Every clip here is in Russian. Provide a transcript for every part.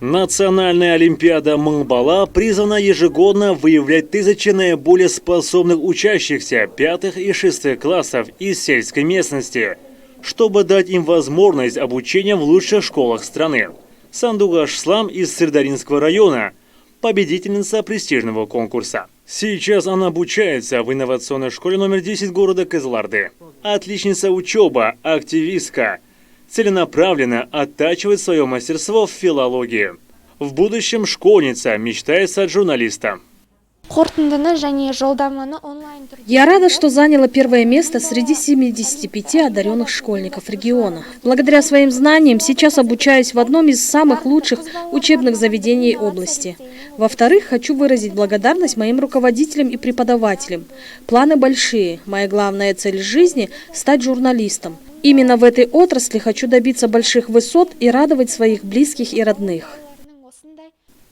Национальная олимпиада Мыңбала призвана ежегодно выявлять тысячи наиболее способных учащихся 5 и 6 классов из сельской местности, чтобы дать им возможность обучения в лучших школах страны. Сандугаш Слам из Сырдаринского района – победительница престижного конкурса. Сейчас она обучается в инновационной школе номер 10 города Кызылорды. Отличница учеба, активистка. Целенаправленно оттачивает свое мастерство в филологии. В будущем школьница мечтает стать журналистом. Я рада, что заняла первое место среди 75 одаренных школьников региона. Благодаря своим знаниям сейчас обучаюсь в одном из самых лучших учебных заведений области. Во-вторых, хочу выразить благодарность моим руководителям и преподавателям. Планы большие. Моя главная цель жизни – стать журналистом. Именно в этой отрасли хочу добиться больших высот и радовать своих близких и родных.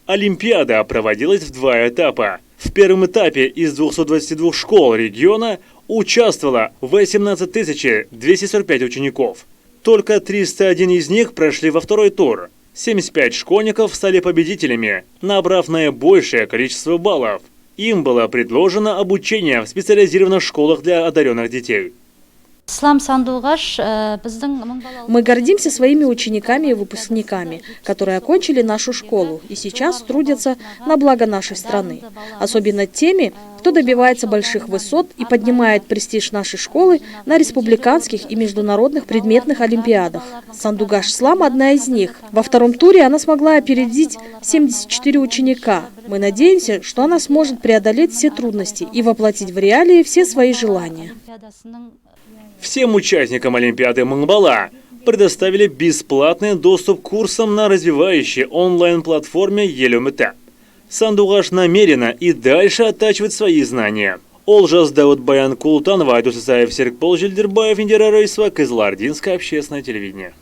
Олимпиада проводилась в 2 этапа. В первом этапе из 222 школ региона участвовало 18 245 учеников. Только 301 из них прошли во второй тур. 75 школьников стали победителями, набрав наибольшее количество баллов. Им было предложено обучение в специализированных школах для одаренных детей. Мы гордимся своими учениками и выпускниками, которые окончили нашу школу и сейчас трудятся на благо нашей страны. Особенно теми, кто добивается больших высот и поднимает престиж нашей школы на республиканских и международных предметных олимпиадах. Сандугаш Слам – одна из них. Во втором туре она смогла опередить 74 ученика. Мы надеемся, что она сможет преодолеть все трудности и воплотить в реалии все свои желания. Всем участникам Олимпиады Мыңбала предоставили бесплатный доступ к курсам на развивающей онлайн-платформе Елюмете. Сандугаш намерена и дальше оттачивать свои знания. Олжас Даудбаян Култанова, Айдус Исаев, Серикбол Жильдербаев, Индира Рейсова, Кызылординское общественное телевидение.